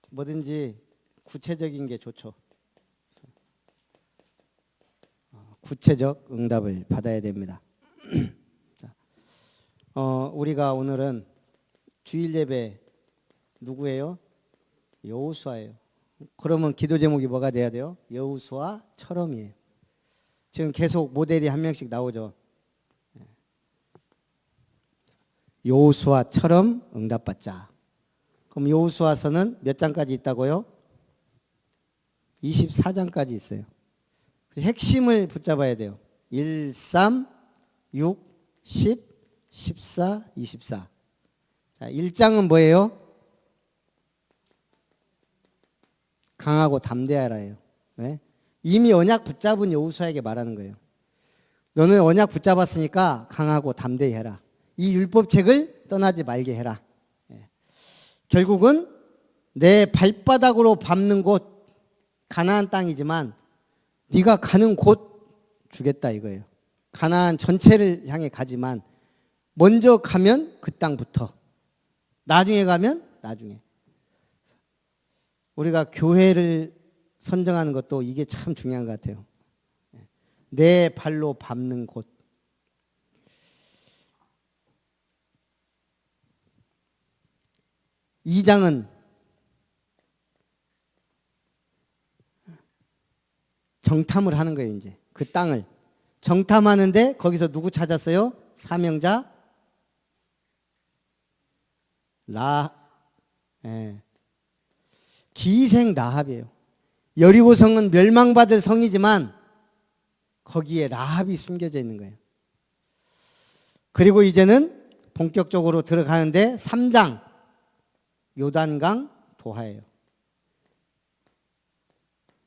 뭐든지 구체적인 게 좋죠. 구체적 응답을 받아야 됩니다. 자, 우리가 오늘은 주일 예배 누구예요? 여호수아예요. 그러면 기도 제목이 뭐가 돼야 돼요? 여호수아처럼이에요. 지금 계속 모델이 한 명씩 나오죠. 여호수아처럼 응답받자. 그럼 여호수아서는 몇 장까지 있다고요? 24장까지 있어요. 핵심을 붙잡아야 돼요. 1, 3, 6, 10, 14, 24. 자, 1장은 뭐예요? 강하고 담대하라예요. 왜? 이미 언약 붙잡은 여호수아에게 말하는 거예요. 너는 언약 붙잡았으니까 강하고 담대히 해라. 이 율법책을 떠나지 말게 해라. 결국은 내 발바닥으로 밟는 곳 가나안 땅이지만 네가 가는 곳 주겠다 이거예요. 가나안 전체를 향해 가지만 먼저 가면 그 땅부터, 나중에 가면 나중에. 우리가 교회를 선정하는 것도 이게 참 중요한 것 같아요. 내 발로 밟는 곳. 이 장은 정탐을 하는 거예요. 이제 그 땅을 정탐하는데 거기서 누구 찾았어요? 사명자 기생 라합이에요. 여리고성은 멸망받을 성이지만 거기에 라합이 숨겨져 있는 거예요. 그리고 이제는 본격적으로 들어가는데 3장 요단강 도하예요.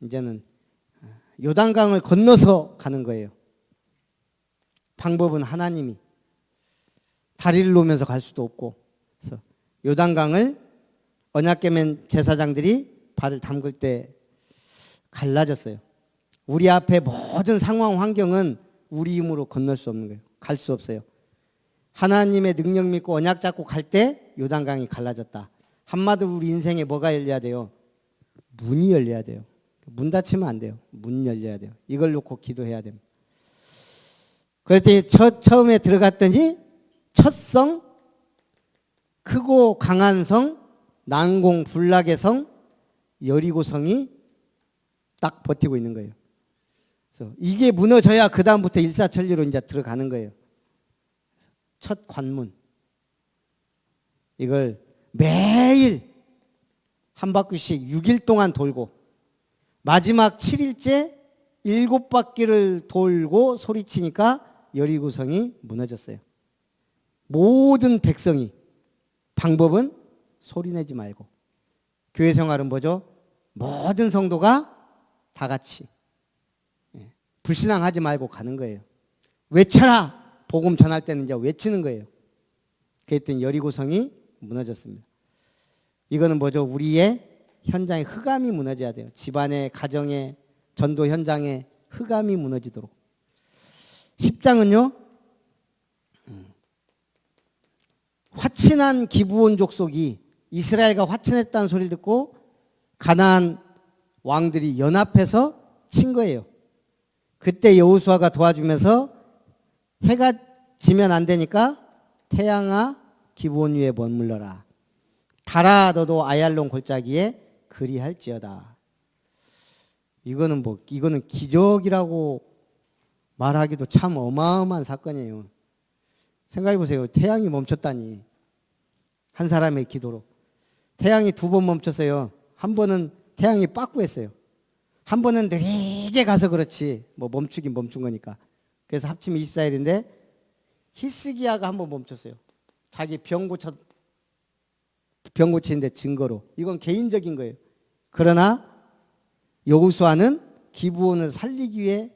이제는 요단강을 건너서 가는 거예요. 방법은 하나님이. 다리를 놓으면서 갈 수도 없고. 그래서 요단강을 언약궤면 제사장들이 발을 담글 때 갈라졌어요. 우리 앞에 모든 상황 환경은 우리 힘으로 건널 수 없는 거예요. 갈 수 없어요. 하나님의 능력 믿고 언약 잡고 갈 때 요단강이 갈라졌다. 한마디로 우리 인생에 뭐가 열려야 돼요? 문이 열려야 돼요. 문 닫히면 안 돼요. 문 열려야 돼요. 이걸 놓고 기도해야 됩니다. 그랬더니 처음에 들어갔더니 첫 성, 크고 강한 성, 난공불락의 성, 여리고성이 딱 버티고 있는 거예요. 그래서 이게 무너져야 그 다음부터 일사천리로 이제 들어가는 거예요. 첫 관문. 이걸 매일 한 바퀴씩 6일 동안 돌고 마지막 7일째 7바퀴를 돌고 소리치니까 여리고성이 무너졌어요. 모든 백성이. 방법은 소리내지 말고. 교회 생활은 뭐죠? 모든 성도가 다 같이 불신앙하지 말고 가는 거예요. 외쳐라! 복음 전할 때는 이제 외치는 거예요. 그랬더니 여리고성이 무너졌습니다. 이거는 뭐죠? 우리의 현장에 흑암이 무너져야 돼요. 집안의 가정의 전도 현장에 흑암이 무너지도록. 10장은요. 화친한 기브온 족속이 이스라엘과 화친했다는 소리를 듣고 가나안 왕들이 연합해서 친 거예요. 그때 여호수아가 도와주면서 해가 지면 안 되니까 태양아 기브온 위에 머물러라. 달아 너도 아얄론 골짜기에 그리할지어다. 이거는 기적이라고 말하기도 참 어마어마한 사건이에요. 생각해 보세요. 태양이 멈췄다니. 한 사람의 기도로. 태양이 2번 멈췄어요. 한 번은 태양이 빠꾸했어요. 한 번은 느리게 가서 그렇지. 뭐 멈추긴 멈춘 거니까. 그래서 합치면 24일인데 히스기야가 한 번 멈췄어요. 자기 병 고치는데 증거로. 이건 개인적인 거예요. 그러나 여호수아는 기브온을 살리기 위해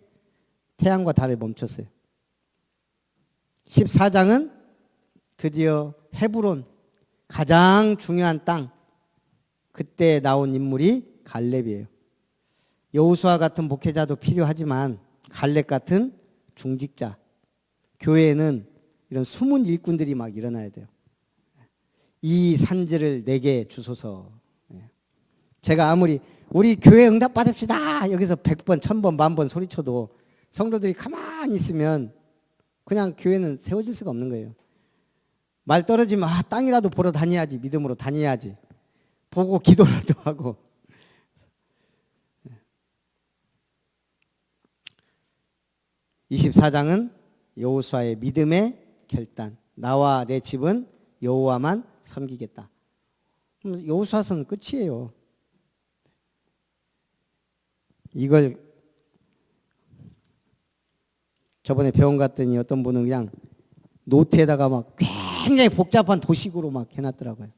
태양과 달을 멈췄어요. 14장은 드디어 헤브론, 가장 중요한 땅. 그때 나온 인물이 갈렙이에요. 여호수아 같은 목회자도 필요하지만 갈렙 같은 중직자. 교회에는 이런 숨은 일꾼들이 막 일어나야 돼요. 이 산지를 내게 주소서. 제가 아무리 우리 교회 응답 받읍시다 여기서 100번, 1000번, 10,000번 소리쳐도 성도들이 가만히 있으면 그냥 교회는 세워질 수가 없는 거예요. 말 떨어지면 땅이라도 보러 다녀야지, 믿음으로 다녀야지, 보고 기도라도 하고. 24장은 여호수아의 믿음의 결단. 나와 내 집은 여호와만 섬기겠다. 여호수아서는 끝이에요. 이걸 저번에 병원 갔더니 어떤 분은 그냥 노트에다가 막 굉장히 복잡한 도식으로 막 해놨더라고요.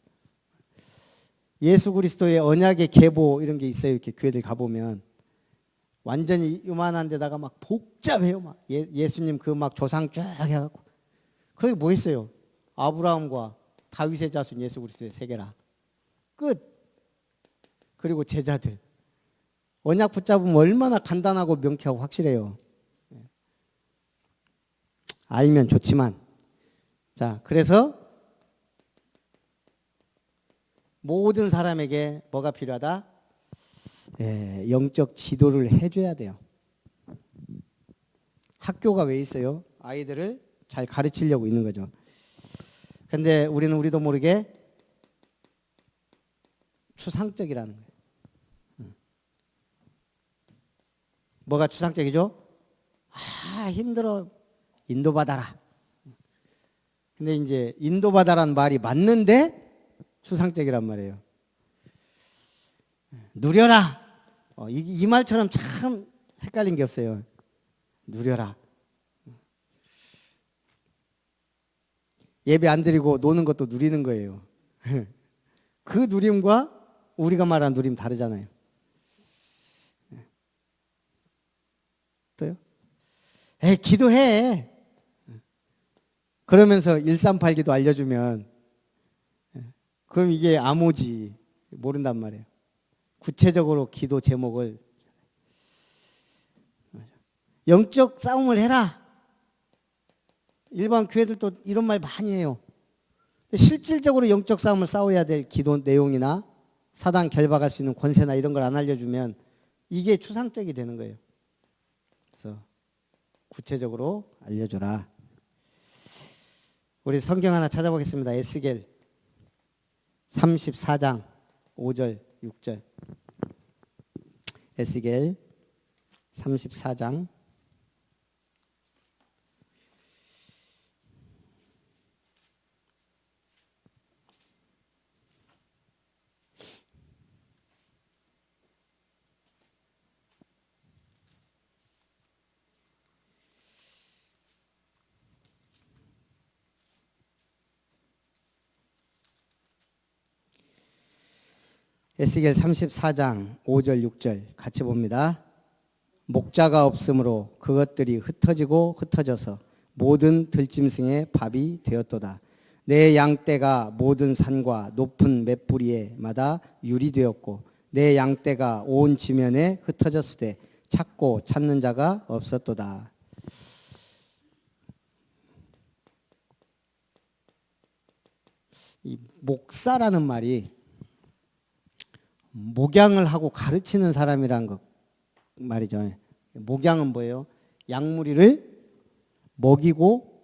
예수 그리스도의 언약의 계보 이런 게 있어요. 이렇게 교회들 가보면 완전히 요만한 데다가 막 복잡해요. 막 예수님 그 막 조상 쭉 해갖고. 그게 뭐 있어요? 아브라함과 다윗의 자손 예수 그리스도의 세계라. 끝. 그리고 제자들. 언약 붙잡으면 얼마나 간단하고 명쾌하고 확실해요. 알면 좋지만. 자, 그래서 모든 사람에게 뭐가 필요하다? 영적 지도를 해줘야 돼요. 학교가 왜 있어요? 아이들을 잘 가르치려고 있는 거죠. 근데 우리도 모르게 추상적이라는 거예요. 뭐가 추상적이죠? 힘들어. 인도받아라. 근데 이제 인도받아라는 말이 맞는데 추상적이란 말이에요. 누려라. 이 말처럼 참 헷갈린 게 없어요. 누려라. 예배 안 드리고 노는 것도 누리는 거예요. 그 누림과 우리가 말하는 누림 다르잖아요. 또요? 기도해. 그러면서 138기도 알려주면 그럼 이게 암호지. 모른단 말이에요. 구체적으로 기도 제목을. 영적 싸움을 해라. 일반 교회들도 이런 말 많이 해요. 실질적으로 영적 싸움을 싸워야 될 기도 내용이나 사단 결박할 수 있는 권세나 이런 걸 안 알려주면 이게 추상적이 되는 거예요. 그래서 구체적으로 알려줘라. 우리 성경 하나 찾아보겠습니다. 에스겔 34장 5절 6절. 에스겔 34장 에스겔 34장 5절 6절 같이 봅니다. 목자가 없으므로 그것들이 흩어지고 흩어져서 모든 들짐승의 밥이 되었도다. 내 양떼가 모든 산과 높은 맷뿌리에마다 율이 되었고 내 양떼가 온 지면에 흩어졌으되 찾고 찾는 자가 없었도다. 이 목사라는 말이 목양을 하고 가르치는 사람이란 거 말이죠. 목양은 뭐예요? 양무리를 먹이고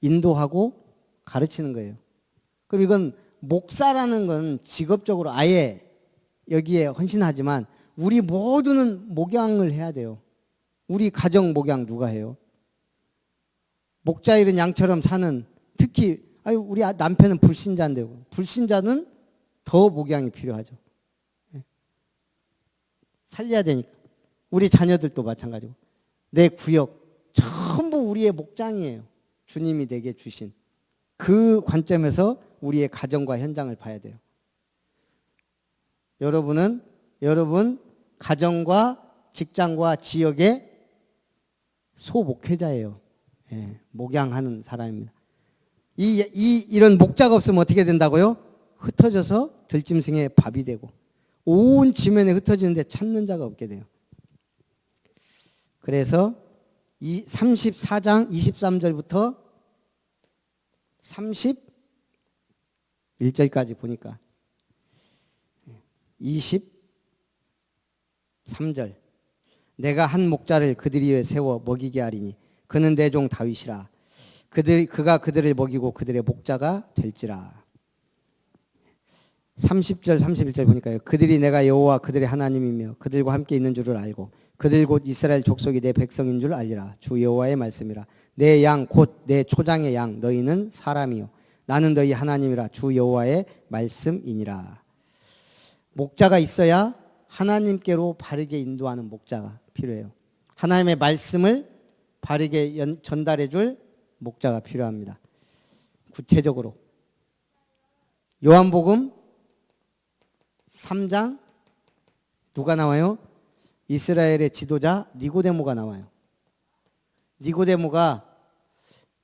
인도하고 가르치는 거예요. 그럼 이건 목사라는 건 직업적으로 아예 여기에 헌신하지만 우리 모두는 목양을 해야 돼요. 우리 가정 목양 누가 해요? 목자 잃은 양처럼 사는, 특히 우리 남편은 불신자인데요. 불신자는 더 목양이 필요하죠. 살려야 되니까. 우리 자녀들도 마찬가지고. 내 구역 전부 우리의 목장이에요. 주님이 내게 주신. 그 관점에서 우리의 가정과 현장을 봐야 돼요. 여러분 가정과 직장과 지역의 소목회자예요. 목양하는 사람입니다. 이런 목자가 없으면 어떻게 된다고요? 흩어져서 들짐승의 밥이 되고 온 지면에 흩어지는데 찾는 자가 없게 돼요. 그래서 이 34장 23절부터 31절까지 보니까 20, 3절. 내가 한 목자를 그들 위에 세워 먹이게 하리니 그는 내 종 다윗이라. 그가 그들을 먹이고 그들의 목자가 될지라. 30절 31절 보니까요. 그들이 내가 여호와 그들의 하나님이며 그들과 함께 있는 줄을 알고 그들 곧 이스라엘 족속이 내 백성인 줄 알리라. 주 여호와의 말씀이라. 내 양 곧 내 초장의 양 너희는 사람이요 나는 너희 하나님이라. 주 여호와의 말씀이니라. 목자가 있어야 하나님께로 바르게 인도하는 목자가 필요해요. 하나님의 말씀을 바르게 전달해 줄 목자가 필요합니다. 구체적으로 요한복음 3장 누가 나와요? 이스라엘의 지도자 니고데모가 나와요. 니고데모가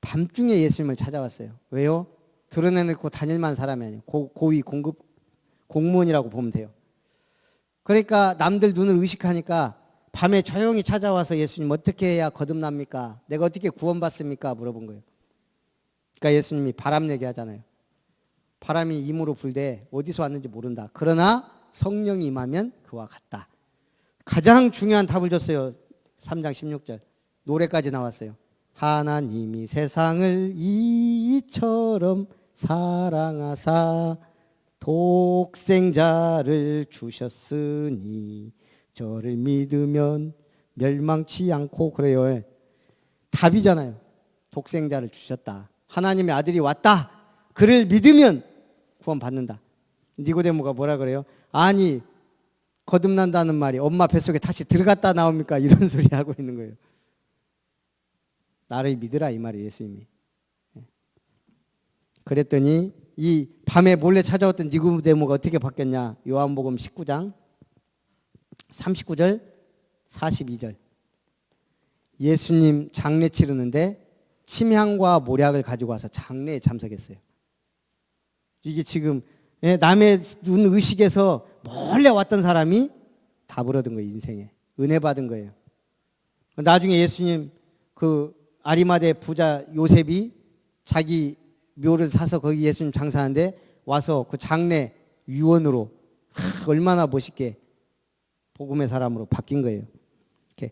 밤중에 예수님을 찾아왔어요. 왜요? 드러내놓고 다닐만 사람이 아니에요. 고위 공급 공무원이라고 보면 돼요. 그러니까 남들 눈을 의식하니까 밤에 조용히 찾아와서 예수님 어떻게 해야 거듭납니까? 내가 어떻게 구원받습니까? 물어본 거예요. 그러니까 예수님이 바람 얘기하잖아요. 바람이 임으로 불되 어디서 왔는지 모른다. 그러나 성령이 임하면 그와 같다. 가장 중요한 답을 줬어요. 3장 16절. 노래까지 나왔어요. 하나님이 세상을 이처럼 사랑하사 독생자를 주셨으니 저를 믿으면 멸망치 않고. 그래요. 답이잖아요. 독생자를 주셨다. 하나님의 아들이 왔다. 그를 믿으면 구원받는다. 니고데모가 뭐라 그래요? 아니 거듭난다는 말이 엄마 뱃속에 다시 들어갔다 나옵니까? 이런 소리 하고 있는 거예요. 나를 믿으라 이 말이 예수님이. 그랬더니 이 밤에 몰래 찾아왔던 니고데모가 어떻게 바뀌었냐? 요한복음 19장 39절 42절. 예수님 장례 치르는데 침향과 모략을 가지고 와서 장례에 참석했어요. 이게 지금 남의 눈 의식에서 몰래 왔던 사람이 답을 얻은 거예요. 인생에 은혜 받은 거예요. 나중에 예수님 그 아리마대 부자 요셉이 자기 묘를 사서 거기 예수님 장사하는데 와서 그 장례 위원으로 얼마나 멋있게 복음의 사람으로 바뀐 거예요. 이렇게.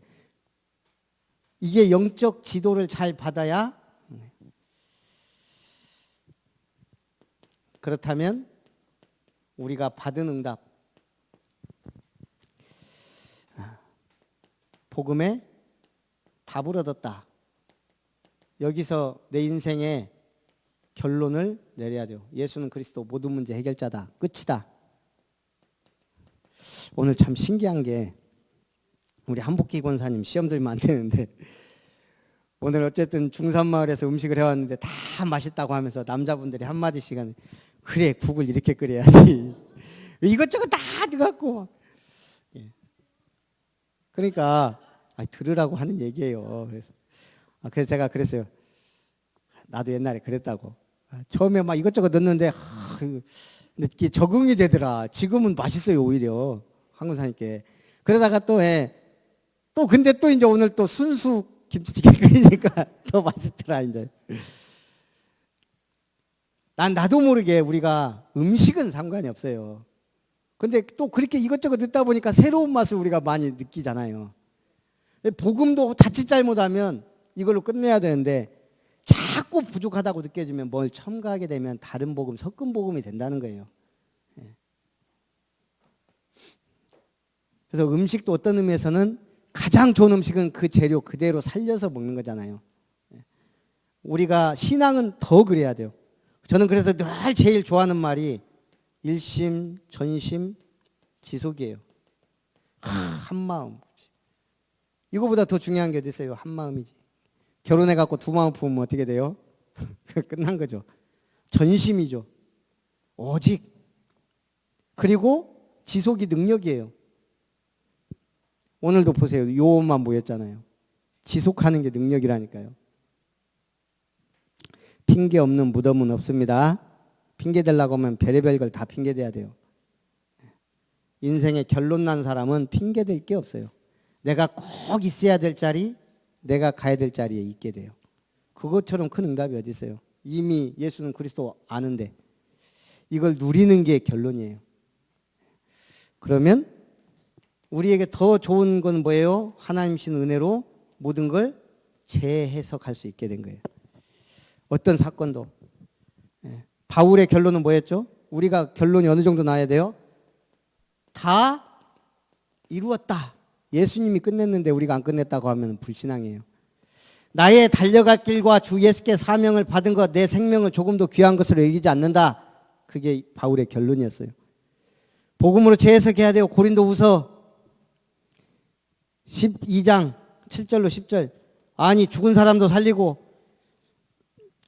이게 영적 지도를 잘 받아야. 그렇다면 우리가 받은 응답, 복음에 답을 얻었다. 여기서 내 인생의 결론을 내려야 돼요. 예수는 그리스도 모든 문제 해결자다. 끝이다. 오늘 참 신기한 게 우리 한복기 권사님 시험 들면 안 되는데 오늘 어쨌든 중산마을에서 음식을 해왔는데 다 맛있다고 하면서 남자분들이 한마디씩 하는, 그래 국을 이렇게 끓여야지 이것저것 다 들어갔고. 그러니까 들으라고 하는 얘기예요. 그래서 제가 그랬어요. 나도 옛날에 그랬다고. 처음에 막 이것저것 넣는데 근데 이게 적응이 되더라. 지금은 맛있어요 오히려 한국사님께. 그러다가 또 근데 또 이제 오늘 또 순수 김치찌개 끓이니까 더 맛있더라 이제. 나도 모르게 우리가 음식은 상관이 없어요. 근데 또 그렇게 이것저것 듣다 보니까 새로운 맛을 우리가 많이 느끼잖아요. 복음도 자칫 잘못하면 이걸로 끝내야 되는데 자꾸 부족하다고 느껴지면 뭘 첨가하게 되면 다른 복음, 섞은 복음이 된다는 거예요. 그래서 음식도 어떤 의미에서는 가장 좋은 음식은 그 재료 그대로 살려서 먹는 거잖아요. 우리가 신앙은 더 그래야 돼요. 저는 그래서 늘 제일 좋아하는 말이 일심, 전심, 지속이에요. 한마음. 이거보다 더 중요한 게 어디 있어요? 한마음이지. 결혼해갖고 두 마음 품으면 어떻게 돼요? 끝난 거죠. 전심이죠. 오직. 그리고 지속이 능력이에요. 오늘도 보세요. 요원만 모였잖아요. 지속하는 게 능력이라니까요. 핑계 없는 무덤은 없습니다. 핑계 대려고 하면 별의별 걸 다 핑계 대야 돼요. 인생에 결론 난 사람은 핑계 댈 게 없어요. 내가 꼭 있어야 될 자리, 내가 가야 될 자리에 있게 돼요. 그것처럼 큰 응답이 어디 있어요? 이미 예수는 그리스도 아는데 이걸 누리는 게 결론이에요. 그러면 우리에게 더 좋은 건 뭐예요? 하나님 신 은혜로 모든 걸 재해석할 수 있게 된 거예요. 어떤 사건도. 바울의 결론은 뭐였죠? 우리가 결론이 어느 정도 나야 돼요? 다 이루었다. 예수님이 끝냈는데 우리가 안 끝냈다고 하면 불신앙이에요. 나의 달려갈 길과 주 예수께 사명을 받은 것, 내 생명을 조금 더 귀한 것으로 여기지 않는다. 그게 바울의 결론이었어요. 복음으로 재해석해야 돼요. 고린도후서 12장 7절로 10절. 아니 죽은 사람도 살리고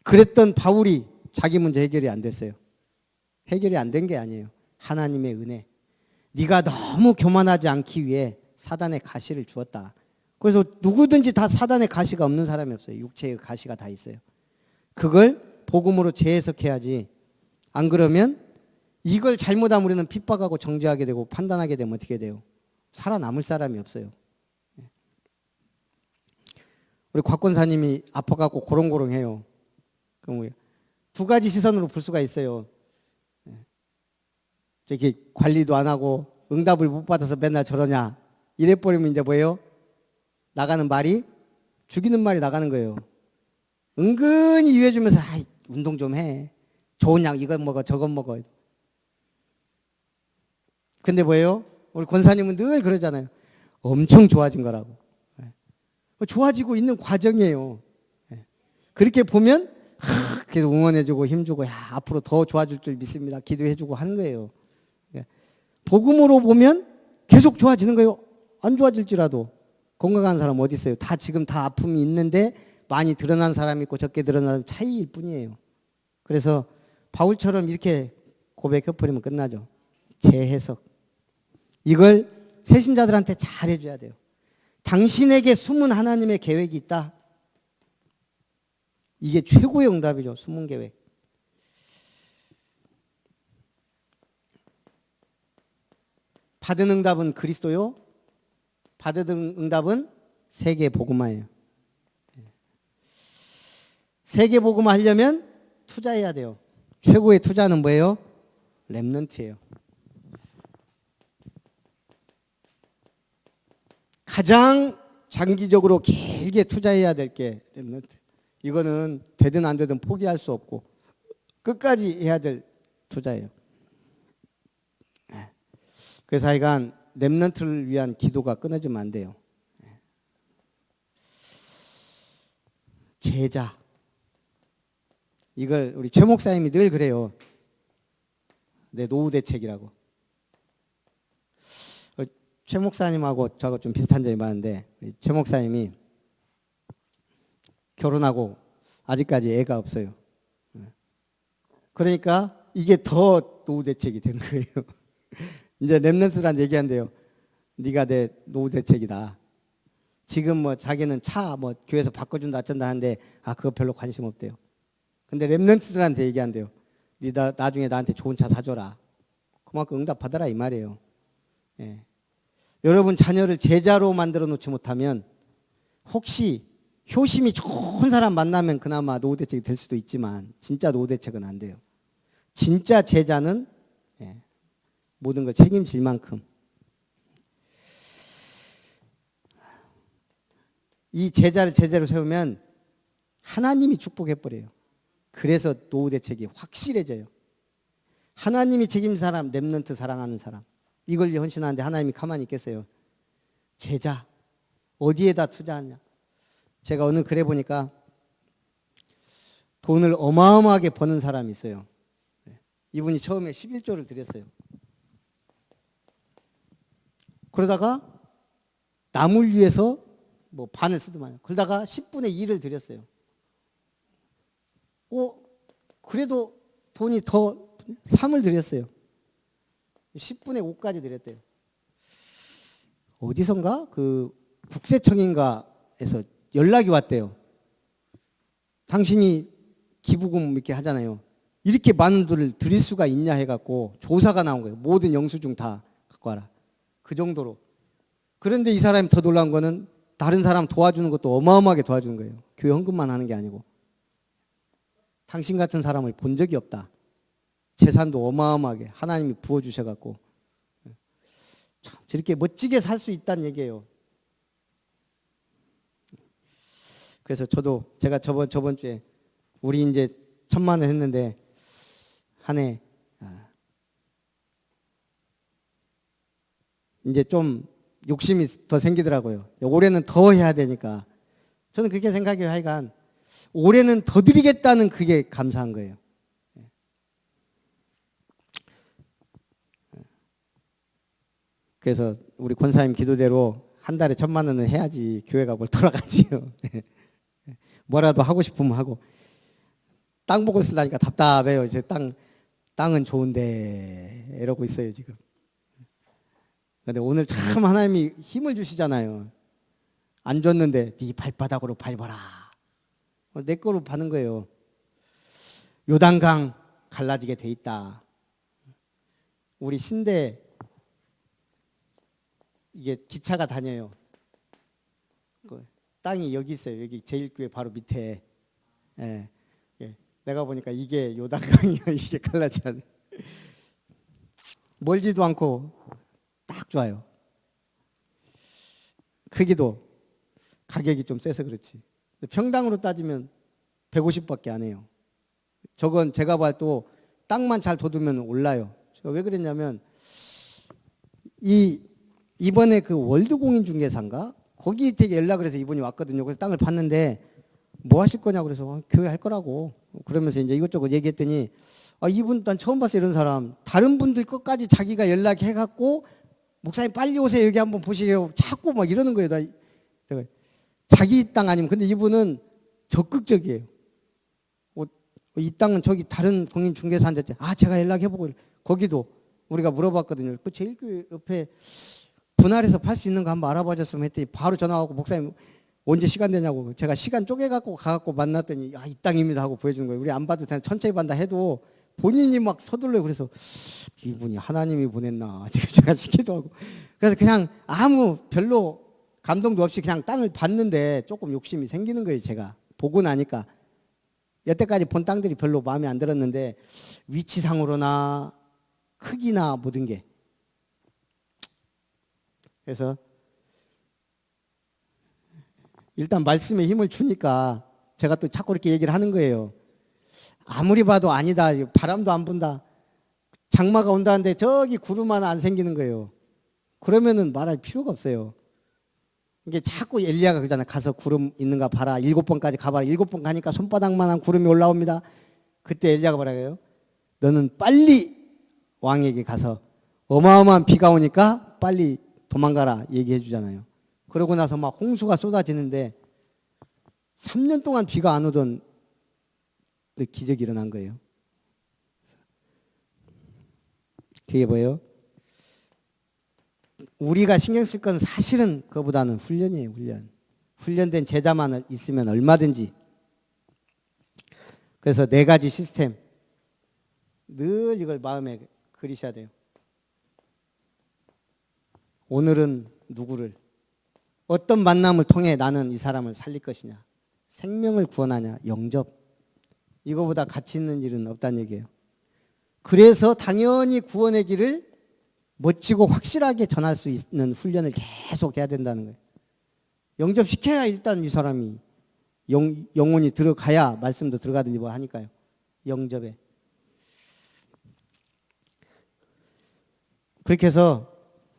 그랬던 바울이 자기 문제 해결이 안 됐어요. 해결이 안 된 게 아니에요. 하나님의 은혜. 네가 너무 교만하지 않기 위해 사단의 가시를 주었다. 그래서 누구든지 다 사단의 가시가 없는 사람이 없어요. 육체의 가시가 다 있어요. 그걸 복음으로 재해석해야지. 안 그러면 이걸 잘못하면 우리는 핍박하고 정죄하게 되고 판단하게 되면 어떻게 돼요? 살아남을 사람이 없어요. 우리 곽권사님이 아파갖고 고롱고롱해요. 그럼 두 가지 시선으로 볼 수가 있어요. 저기 관리도 안 하고 응답을 못 받아서 맨날 저러냐. 이래버리면 이제 뭐예요? 나가는 말이 죽이는 말이 나가는 거예요. 은근히 유해주면서 운동 좀 해. 좋은 약 이건 먹어 저건 먹어. 근데 뭐예요? 우리 권사님은 늘 그러잖아요. 엄청 좋아진 거라고. 좋아지고 있는 과정이에요. 그렇게 보면 계속 응원해주고 힘주고 야 앞으로 더 좋아질 줄 믿습니다. 기도해주고 하는 거예요. 복음으로 보면 계속 좋아지는 거예요. 안 좋아질지라도. 건강한 사람 어디 있어요? 다 지금 다 아픔이 있는데 많이 드러난 사람이 있고 적게 드러난 차이일 뿐이에요. 그래서 바울처럼 이렇게 고백해버리면 끝나죠. 재해석. 이걸 새신자들한테 잘 해줘야 돼요. 당신에게 숨은 하나님의 계획이 있다. 이게 최고의 응답이죠. 숨은 계획. 받은 응답은 그리스도요. 받은 응답은 세계 복음화예요. 세계 복음화 하려면 투자해야 돼요. 최고의 투자는 뭐예요? 렘넌트예요. 가장 장기적으로 길게 투자해야 될 게 렘넌트. 이거는 되든 안 되든 포기할 수 없고 끝까지 해야 될 투자예요. 그래서 하여간 렘넌트를 위한 기도가 끊어지면 안 돼요. 제자. 이걸 우리 최 목사님이 늘 그래요. 내 노후 대책이라고. 최 목사님하고 저하고 좀 비슷한 점이 많은데 최 목사님이 결혼하고 아직까지 애가 없어요. 그러니까 이게 더 노후 대책이 된 거예요. 이제 렘넌트란 얘기한대요. 네가 내 노후 대책이다. 지금 뭐 자기는 차 뭐 교회에서 바꿔준다 어쩐다 하는데 그거 별로 관심 없대요. 근데 렘넌트들한테 얘기한대요. 네 나중에 나한테 좋은 차 사줘라. 그만큼 응답 받아라 이 말이에요. 예. 여러분 자녀를 제자로 만들어 놓지 못하면 혹시 효심이 좋은 사람 만나면 그나마 노후 대책이 될 수도 있지만 진짜 노후 대책은 안 돼요. 진짜 제자는 모든 걸 책임질 만큼 이 제자를 제자로 세우면 하나님이 축복해버려요. 그래서 노후 대책이 확실해져요. 하나님이 책임진 사람, 렘넌트 사랑하는 사람 이걸 헌신하는데 하나님이 가만히 있겠어요. 제자 어디에다 투자하냐. 제가 어느 글에 보니까 돈을 어마어마하게 버는 사람이 있어요. 이분이 처음에 11조를 드렸어요. 그러다가 남을 위해서 뭐 반을 쓰더만요. 그러다가 10분의 2를 드렸어요. 그래도 돈이 더 3을 드렸어요. 10분의 5까지 드렸대요. 어디선가 그 국세청인가에서 연락이 왔대요. 당신이 기부금 이렇게 하잖아요. 이렇게 많은 돈을 드릴 수가 있냐 해갖고 조사가 나온 거예요. 모든 영수증 다 갖고 와라. 그 정도로. 그런데 이 사람이 더 놀라운 거는 다른 사람 도와주는 것도 어마어마하게 도와주는 거예요. 교회 헌금만 하는 게 아니고. 당신 같은 사람을 본 적이 없다. 재산도 어마어마하게 하나님이 부어주셔갖고 참 저렇게 멋지게 살 수 있다는 얘기예요. 그래서 제가 저번 주에 우리 이제 1,000만 원 했는데 한 해 이제 좀 욕심이 더 생기더라고요. 올해는 더 해야 되니까. 저는 그렇게 생각해요. 하여간 올해는 더 드리겠다는 그게 감사한 거예요. 그래서 우리 권사님 기도대로 한 달에 1,000만 원은 해야지 교회가 뭘 돌아가지요. 뭐라도 하고 싶으면 하고. 땅 보고 쓰려니까 답답해요. 제 땅은 좋은데 이러고 있어요 지금. 근데 오늘 참 하나님이 힘을 주시잖아요. 안 줬는데 네 발바닥으로 밟아라. 내 거로 받는 거예요. 요단강 갈라지게 돼 있다. 우리 신대 이게 기차가 다녀요. 땅이 여기 있어요. 여기 제1교회 바로 밑에. 예. 내가 보니까 이게 요단강이야. 이게 갈라지는. 멀지도 않고 딱 좋아요. 크기도 가격이 좀 세서 그렇지. 평당으로 따지면 150밖에 안 해요. 저건 제가 봐도 또 땅만 잘 돋우면 올라요. 왜 그랬냐면 이번에 그 월드공인중개사인가 거기 되게 연락을 해서 이분이 왔거든요. 그래서 땅을 봤는데 뭐 하실 거냐고 그래서 교회 할 거라고 그러면서 이제 이것저것 얘기했더니 이분 난 처음 봤어요. 이런 사람. 다른 분들 것까지 자기가 연락해갖고 목사님 빨리 오세요. 여기 한번 보시게요. 자꾸 막 이러는 거예요. 내가 자기 땅 아니면. 근데 이분은 적극적이에요. 이 땅은 저기 다른 공인중개사한테 제가 연락해보고 거기도 우리가 물어봤거든요. 그 제1교회 옆에 분할해서 팔 수 있는 거 한번 알아봐줬으면 했더니 바로 전화하고 목사님 언제 시간 되냐고. 제가 시간 쪼개갖고 가갖고 만났더니 이 땅입니다 하고 보여주는 거예요. 우리 안 봐도 그냥 천천히 받다 해도 본인이 막 서둘러요. 그래서 이분이 하나님이 보냈나 지금 제가 시키도 하고. 그래서 그냥 아무 별로 감동도 없이 그냥 땅을 봤는데 조금 욕심이 생기는 거예요. 제가 보고 나니까 여태까지 본 땅들이 별로 마음에 안 들었는데 위치상으로나 크기나 모든 게. 그래서 일단 말씀에 힘을 주니까 제가 또 자꾸 이렇게 얘기를 하는 거예요. 아무리 봐도 아니다. 바람도 안 분다. 장마가 온다는데 저기 구름 하나 안 생기는 거예요. 그러면은 말할 필요가 없어요. 이게 자꾸 엘리야가 그러잖아요. 가서 구름 있는가 봐라. 7번까지 가봐라. 7번 가니까 손바닥만한 구름이 올라옵니다. 그때 엘리야가 뭐라 그래요? 너는 빨리 왕에게 가서 어마어마한 비가 오니까 빨리 도망가라 얘기해 주잖아요. 그러고 나서 막 홍수가 쏟아지는데 3년 동안 비가 안 오던 기적이 일어난 거예요. 그게 뭐예요? 우리가 신경 쓸 건 사실은 그거보다는 훈련이에요. 훈련된 제자만 있으면 얼마든지. 그래서 4가지 시스템 늘 이걸 마음에 그리셔야 돼요. 오늘은 누구를 어떤 만남을 통해 나는 이 사람을 살릴 것이냐. 생명을 구원하냐. 영접. 이거보다 가치 있는 일은 없다는 얘기예요. 그래서 당연히 구원의 길을 멋지고 확실하게 전할 수 있는 훈련을 계속 해야 된다는 거예요. 영접시켜야 일단 이 사람이 영혼이 들어가야 말씀도 들어가든지 뭐 하니까요. 영접에. 그렇게 해서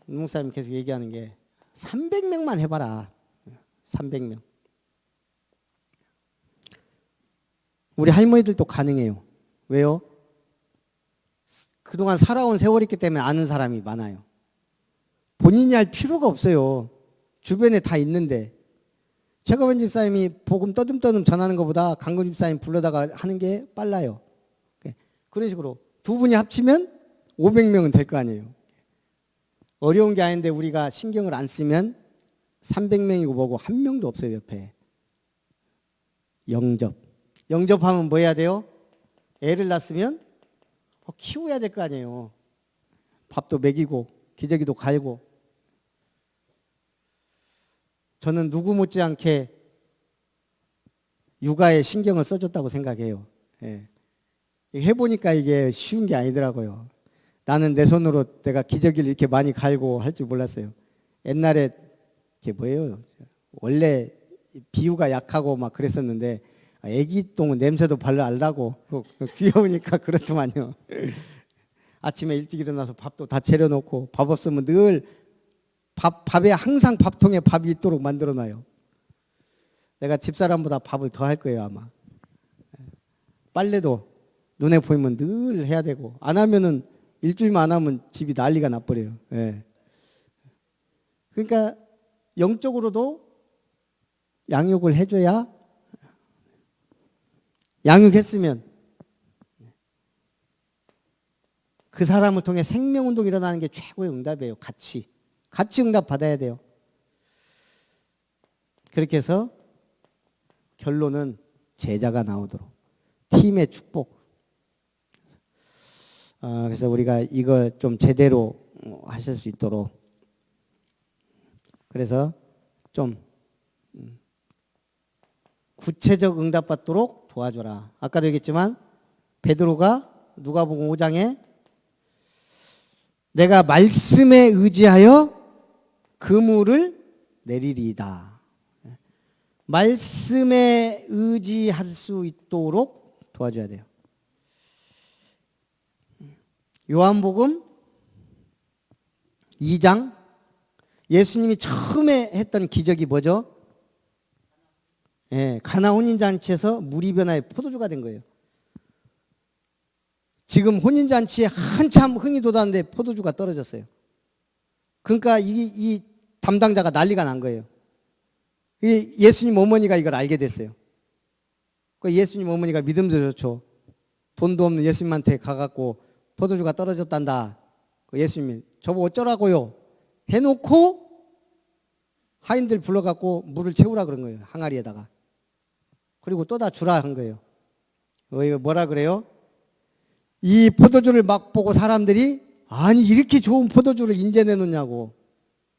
목사님 계속 얘기하는 게 300명만 해봐라. 300명. 우리 할머니들도 가능해요. 왜요? 그동안 살아온 세월이 있기 때문에 아는 사람이 많아요. 본인이 할 필요가 없어요. 주변에 다 있는데. 최가원 집사님이 복음 떠듬떠듬 전하는 것보다 강금 집사님 불러다가 하는 게 빨라요. 그런 식으로 두 분이 합치면 500명은 될 거 아니에요. 어려운 게 아닌데 우리가 신경을 안 쓰면 300명이고 뭐고 한 명도 없어요. 옆에. 영접. 영접하면 뭐 해야 돼요? 애를 낳았으면 키워야 될 거 아니에요. 밥도 먹이고 기저귀도 갈고. 저는 누구 못지않게 육아에 신경을 써줬다고 생각해요. 예. 해보니까 이게 쉬운 게 아니더라고요. 나는 내 손으로 내가 기저귀를 이렇게 많이 갈고 할 줄 몰랐어요. 옛날에 그게 뭐예요? 원래 비유가 약하고 막 그랬었는데 애기 똥은 냄새도 발로 알라고 귀여우니까 그렇더만요. 아침에 일찍 일어나서 밥도 다 차려놓고 밥 없으면 늘 밥에 항상 밥통에 밥이 있도록 만들어놔요. 내가 집사람보다 밥을 더 할 거예요 아마. 빨래도 눈에 보이면 늘 해야 되고 안 하면은 일주일만 안 하면 집이 난리가 나버려요. 예. 그러니까 영적으로도 양육을 해줘야, 양육했으면 그 사람을 통해 생명운동이 일어나는 게 최고의 응답이에요. 같이 응답 받아야 돼요. 그렇게 해서 결론은 제자가 나오도록, 팀의 축복. 그래서 우리가 이걸 좀 제대로 하실 수 있도록, 그래서 좀 구체적 응답 받도록 도와줘라. 아까도 얘기했지만 베드로가 누가복음 5장에 내가 말씀에 의지하여 그물을 내리리이다. 말씀에 의지할 수 있도록 도와줘야 돼요. 요한복음 2장 예수님이 처음에 했던 기적이 뭐죠? 가나 혼인잔치에서 물이 변화해 포도주가 된 거예요. 지금 혼인잔치에 한참 흥이 돋았는데 포도주가 떨어졌어요. 그러니까 이 담당자가 난리가 난 거예요. 예수님 어머니가 이걸 알게 됐어요. 예수님 어머니가 믿음도 좋죠. 돈도 없는 예수님한테 가갖고 포도주가 떨어졌단다. 예수님이 저보고 어쩌라고요? 해놓고 하인들 불러갖고 물을 채우라 그런 거예요. 항아리에다가. 그리고 또다 주라 한 거예요. 이거 뭐라 그래요? 이 포도주를 맛보고 사람들이 아니 이렇게 좋은 포도주를 인제 내놓냐고.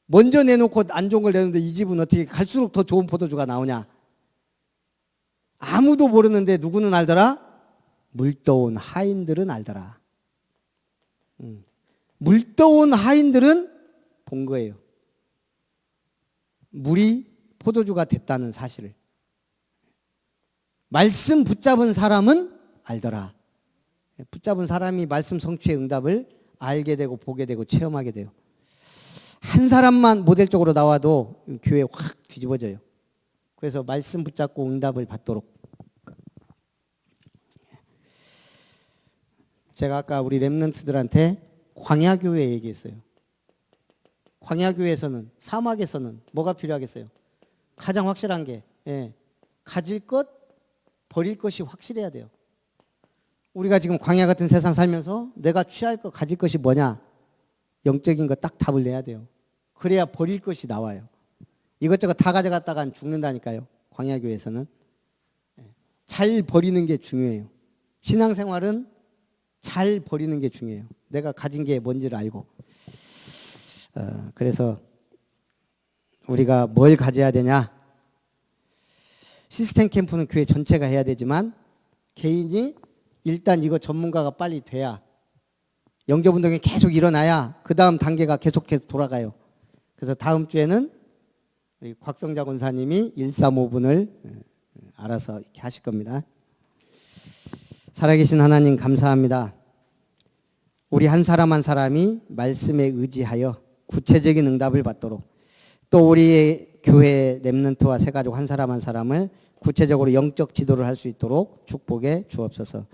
먼저 내놓고 안 좋은 걸 내놓는데 이 집은 어떻게 갈수록 더 좋은 포도주가 나오냐. 아무도 모르는데 누구는 알더라? 물떠온 하인들은 알더라. 물떠온 하인들은 본 거예요. 물이 포도주가 됐다는 사실을. 말씀 붙잡은 사람은 알더라. 붙잡은 사람이 말씀 성취의 응답을 알게 되고 보게 되고 체험하게 돼요. 한 사람만 모델적으로 나와도 교회 확 뒤집어져요. 그래서 말씀 붙잡고 응답을 받도록. 제가 아까 우리 렘넌트들한테 광야교회 얘기했어요. 광야교회에서는, 사막에서는 뭐가 필요하겠어요? 가장 확실한 게 가질 것, 버릴 것이 확실해야 돼요. 우리가 지금 광야 같은 세상 살면서 내가 취할 것, 가질 것이 뭐냐? 영적인 거 딱 답을 내야 돼요. 그래야 버릴 것이 나와요. 이것저것 다 가져갔다간 죽는다니까요. 광야교회에서는. 잘 버리는 게 중요해요. 신앙생활은 잘 버리는 게 중요해요. 내가 가진 게 뭔지를 알고. 그래서 우리가 뭘 가져야 되냐? 시스템 캠프는 교회 전체가 해야 되지만 개인이 일단 이거 전문가가 빨리 돼야, 영접운동이 계속 일어나야 그 다음 단계가 계속해서 돌아가요. 그래서 다음 주에는 우리 곽성자 권사님이 135분을 알아서 이렇게 하실 겁니다. 살아계신 하나님 감사합니다. 우리 한 사람 한 사람이 말씀에 의지하여 구체적인 응답을 받도록, 또 우리 교회 렘넌트와 새가족 한 사람 한 사람을 구체적으로 영적 지도를 할 수 있도록 축복해 주옵소서.